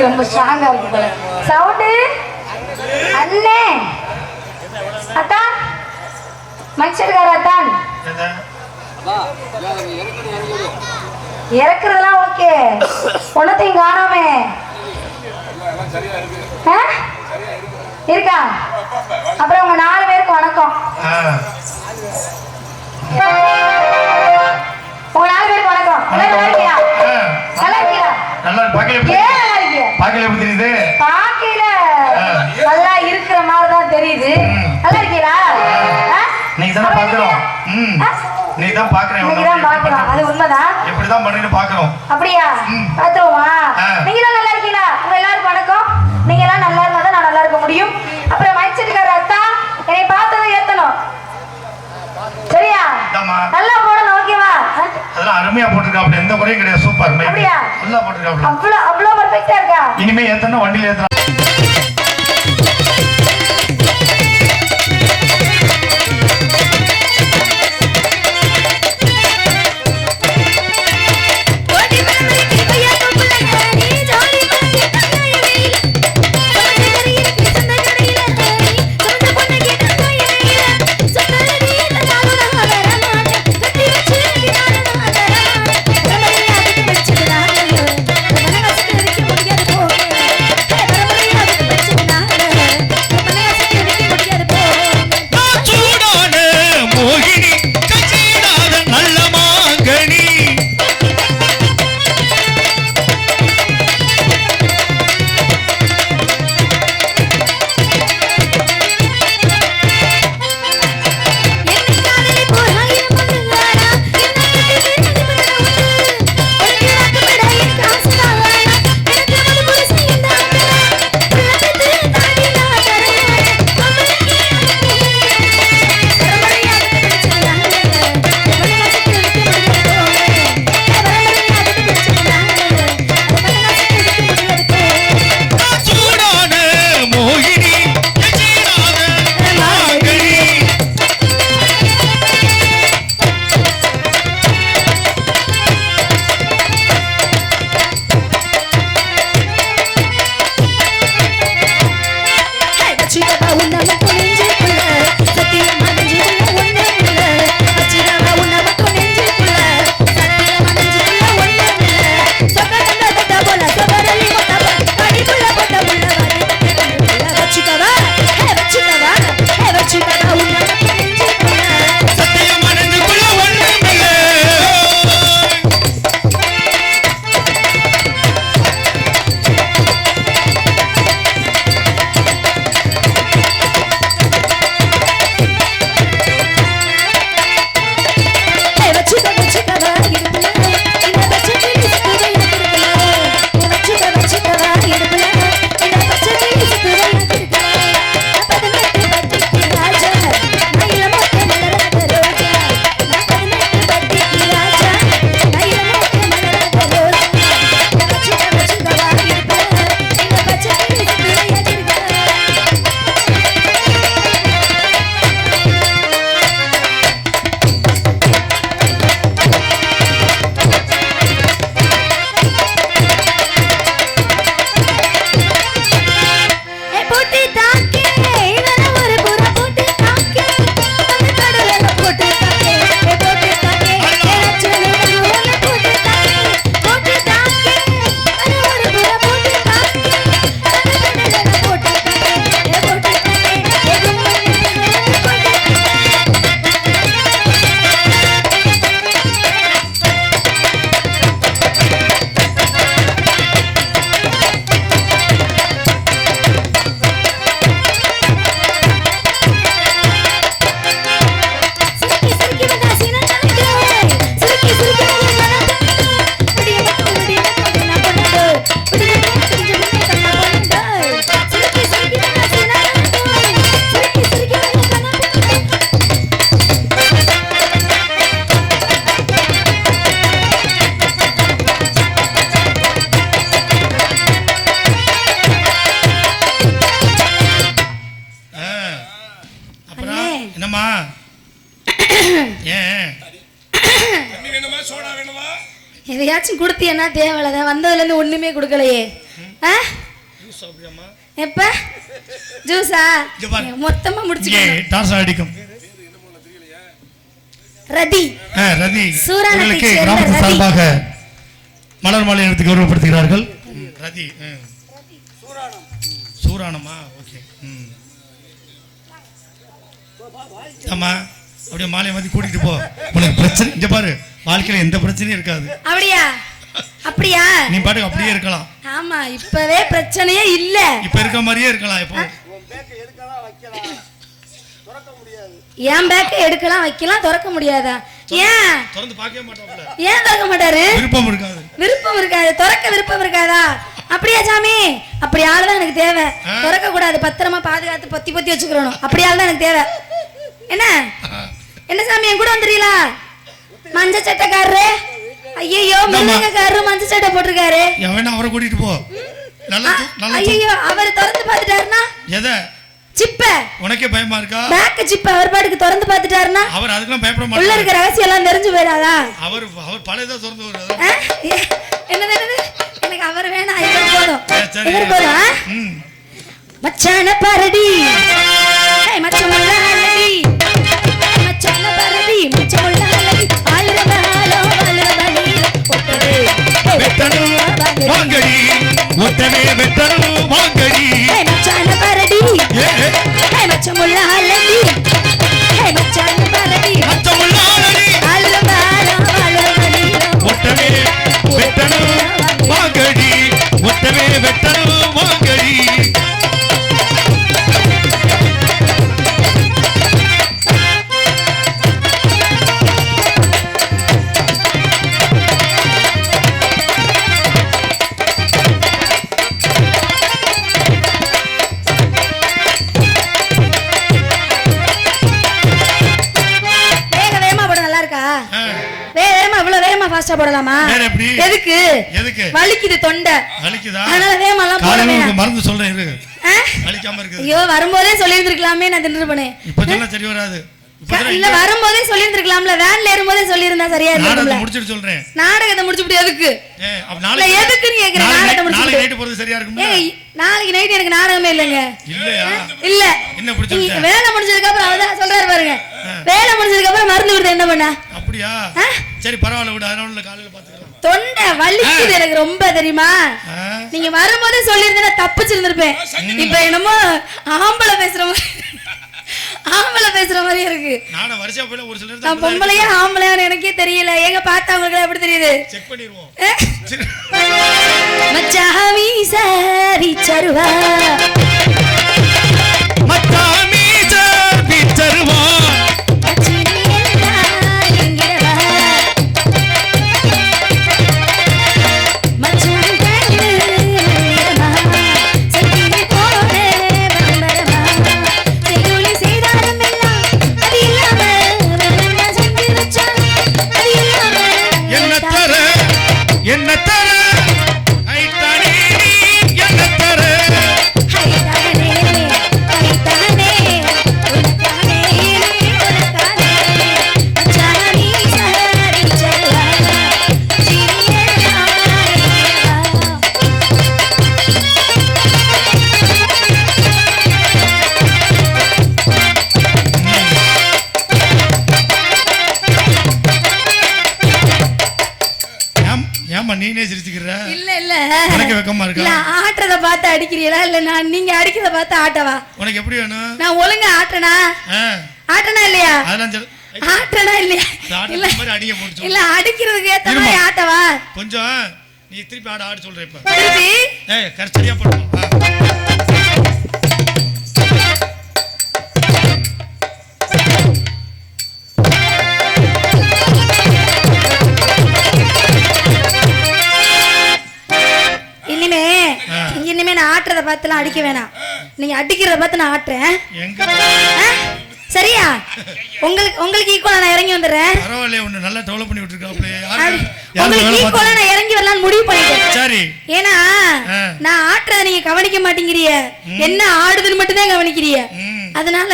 ரொம்ப ஸ்ட்ராங்கா இருக்கு போல சவுண்டு. அண்ணே அத்தான் மனுஷருக்கார அத்தான் இறக்குறதெல்லாம் ஓகே. ஒன்னத்தையும் காணாமே இருக்கா? அப்புறம் உங்க 4 பேருக்கு வணக்கம். உங்க 4 பேருக்கு வணக்கம். நல்லா இருக்கியா? நல்லா இருக்கியா? நல்லா பாக்கல பாக்கல எப்படி தெரியுது? பாக்கல நல்லா இருக்கிற மாதிரி தான் தெரியுது. நல்லா இருக்கீங்களா? நீ தான் பாக்குறோம். நீ தான் பாக்குறேன். நீங்க தான் பாக்குறோம். அது உண்மைதான். எப்படி தான் பண்ணீங்க பாக்குறோம். அப்படியே பாத்துறோமா? நீங்க நல்லா இருக்கீங்களா? உங்க எல்லாருக்கும் வணக்கம். நீங்க எல்லாம் நல்லா இருந்தா தான் நான் நல்லா இருக்க முடியும். அப்புறம் மைச்சர்கார அத்தா என்னை பார்த்ததை ஏத்தணும். சரியா? நல்லா போடணும். ஓகேவா? அதெல்லாம் அருமையா போட்டுருக்கா. அப்படி எந்த குறையும் கிடையாது. சூப்பர். அப்படியா? நல்லா போட்டுருக்கா. அவ்வளோ பெர்ஃபெக்ட்டா இருக்கா? இனிமே ஏத்தணும் வண்டியில ஏத்தணும். Hey, ஏன் எதையாச்சும் கொடுத்தியன்னா தேவையில்ல. வந்ததுல இருந்து ஒண்ணுமே கொடுக்கலையே. எப்ப ஜூஸா மொத்தமா முடிச்சு அடிக்கும். ரதி ரதி சூரானத்தை கிராமத்து சார்பாக மலர் மாலை எடுத்து கௌரவப்படுத்துகிறார்கள். ரதி சூரானமா? ஓகே. ஆமா, அப்படியே மாலையை மாதிரி கூட்டிட்டு போ. உனக்கு பிரச்சனை இங்க பாரு, வாழ்க்கையில எந்த பிரச்சனையும் இருக்காது. அப்படியா? அப்படியா? நீ பாட்டுக்கு அப்படியே இருக்கலாம். ஆமா, இப்பவே பிரச்சனையே இல்ல. இப்ப இருக்க மாதிரியே இருக்கலாம். எப்போ என் பேக்க எடுக்கலாம் வைக்கலாம், திறக்க முடியாதா? ஏன் திறந்து பார்க்கவே மாட்டாங்க? ஏன் திறக்க மாட்டாரு? விருப்பம் இருக்காது. விருப்பம் இருக்காது, திறக்க விருப்பம் இருக்காதா? அப்படியா சாமி? அப்படி ஆள் தான் எனக்கு தேவை. திறக்க கூடாது, பத்திரமா பாதுகாத்து பொத்தி பொத்தி வச்சுக்கிறோம். அப்படி ஆள் தான் எனக்கு தேவை. என்ன என்ன சாமி, என் கூட வந்துறீங்களா? மஞ்ச சட்டைக்காரரு, ஐயோ மிருகக்காரரு மஞ்ச சட்டை போட்டிருக்காரு. எவனா அவரை கூட்டிட்டு போ. நல்லா ஐயோ, அவர் திறந்து பார்த்துட்டாருன்னா? எதை? சிப்ப. உனக்கே பயமா இருக்கா? பேக் சிப்ப அவர் பாட்டுக்கு திறந்து பார்த்துட்டாருன்னா? அவர் அதுக்கெல்லாம் பயப்பட மாட்டார். உள்ள இருக்க ரகசியம் எல்லாம் தெரிஞ்சு போயிடாதா? அவர் பழையதா திறந்து வருது. என்னது? எனக்கு அவர் வேணாம், இவர் போதும். இவர் போதும். மச்சான பாரடி, மச்சமுள்ள ஹலடி, மச்சான பாரடி, மச்சமுள்ள ஹலடி, ஆயிரம் ஹலோ வலவலி ஒட்டவே வெட்டணும் வாங்கடி, ஒட்டவே வெட்டணும் வாங்கடி. மச்சான பாரடி, மச்சமுள்ள ஹலடி, மச்சான பாரடி, மச்சமுள்ள ஹலடி, ஆயிரம் ஹலோ வலவலி ஒட்டவே வெட்டணும் வாங்கடி, ஒட்டவே வெட்டணும் வாங்கடி. போடலாமா? எதுக்கு? வலிக்குது தொண்டை. அதனால வேமாலாம் போட வேணாம். மருந்து சொல்றேன் இரு. வலிக்காம இருக்கு. ஐயோ, வரும்போதே சொல்லி இருந்திருக்கலாமே, நான் தின்றுபனே. இப்ப சொன்னா சரி வராது. இல்ல, வரும்போதே சொல்லி இருந்திருக்கலாம்ல, வேன்ல ஏறும்போதே சொல்லி இருந்தா சரியா இருக்கும்ல. நாடகத்தை முடிச்சிட்டு சொல்றேன். நாடகத்தை முடிச்சிட்டு எதுக்கு? நாளைக்கு எதுக்குன்னு கேக்குறேன். நாடகத்தை முடிச்சிட்டு நாளைக்கு நைட் போறது சரியா இருக்குமா? நாளைக்கு நைட் எனக்கு நாடகமே இல்லங்க. இல்லையா? இல்ல. என்ன முடிச்சிட்டு? வேலை முடிஞ்சதுக்கு அப்புறம் அவதான் சொல்றாரு பாருங்க. வேலை முடிஞ்சதுக்கு அப்புறம் மருந்து கொடுத்து என்ன பண்ண? அப்படியா? சரி பரவாயில்ல விடு, அதனால காலையில பாத்துக்கலாம். தொண்டை வலிக்குது எனக்கு ரொம்ப, தெரியுமா? நீங்க வரும்போதே சொல்லியிருந்தா தப்பிச்சிருந்திருப்பேன். இப்ப என்னமோ ஆம்பளை பேசுற மாதிரி இருக்கு. நானும் வருஷா போயில ஒரு சிலர் நான் பொம்பளையா ஆம்பளையான்னு எனக்கே தெரியல. எங்க பார்த்தா உங்களுக்கு எப்படி தெரியுது? செக் பண்ணிடுவோம். மச்சாமி சாரி சருவா, மச்சாமி சாரி சருவா, என்ன தர ஐத்தானே என்ன தர ஐத்தானே ஐத்தானே உனக்கானே உனக்கானே மச்சானி சாரி சருவா நீனே சிரிச்சுக்கிற? இல்ல இல்ல, எனக்கு வெக்கமா இருக்கா? இல்ல, ஆட்டறத பார்த்து அடிக்கிறீங்களா இல்ல நான் நீங்க அடிக்கிறத பார்த்து ஆட்டவா? உனக்கு எப்படி வேணும்? நான் ஒழுங்கா ஆட்டனா? ஆட்டனா இல்லையா? அதெல்லாம் சரி. ஆட்டனா இல்லையா? இல்ல மாதிரி அடிக்க போட்டு இல்ல, அடிக்கிறதுக்கு ஏத்த மாதிரி ஆட்டவா? கொஞ்சம் நீ திருப்பி ஆட சொல்ற. இப்ப திருப்பி சரியா போடு. இனிமே நான் ஆட்டுறத பார்த்துலாம் அடிக்க வேணாம். நீங்க அடிக்கிறத பார்த்து நான் ஆட்டுறேன். சரியா? உங்களுக்கு ஈக்குவலா நான் இறங்கி வந்துடுறேன். பரவாயில்லை, ஒண்ணு நல்லா டெவலப் பண்ணி விட்டுருக்காப்ல. உங்களுக்கு ஈக்குவலா நான் இறங்கி வரலாம்னு முடிவு பண்ணிட்டேன். சரி. ஏன்னா நான் ஆட்டுறத நீங்க கவனிக்க மாட்டேங்கிறீங்க, என்ன ஆடுதுன்னு மட்டும் தான் கவனிக்கிறீங்க. அதனால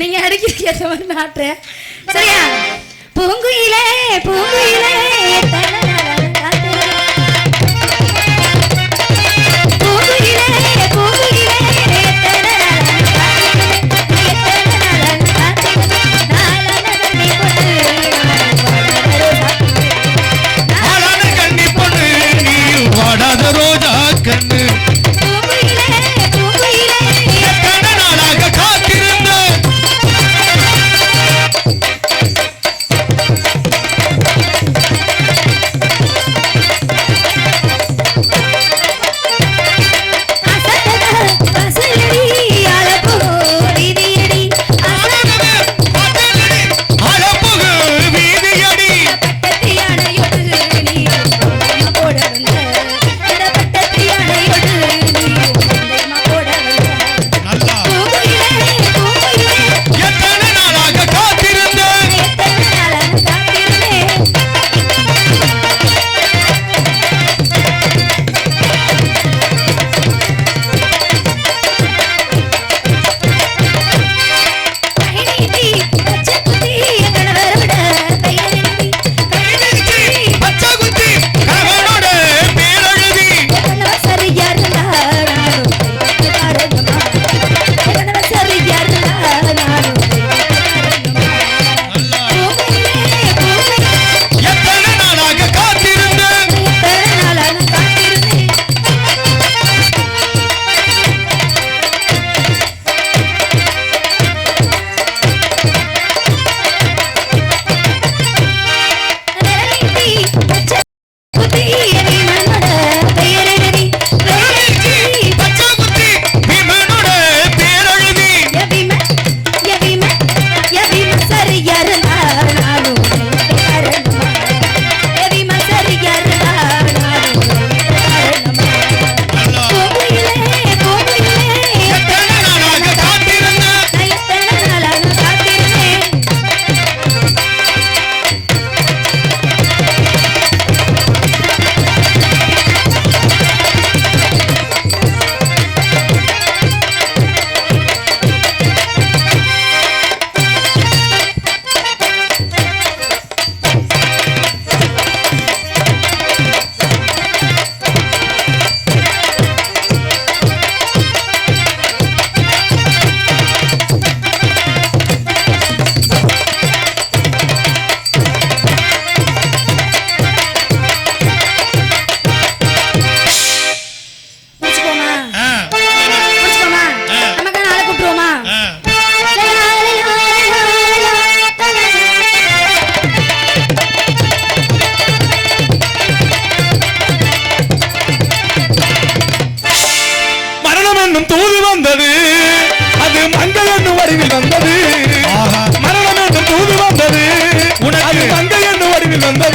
நீங்க அடிக்கிறீங்க, நான் ஆட்டுறேன். சரியா? வந்தது அது மங்கை என்னும் வடிவில் வந்தது மரணம் என்னும் தூது வந்தது உனக்கு மங்கை என்னும் வடிவில் வந்தது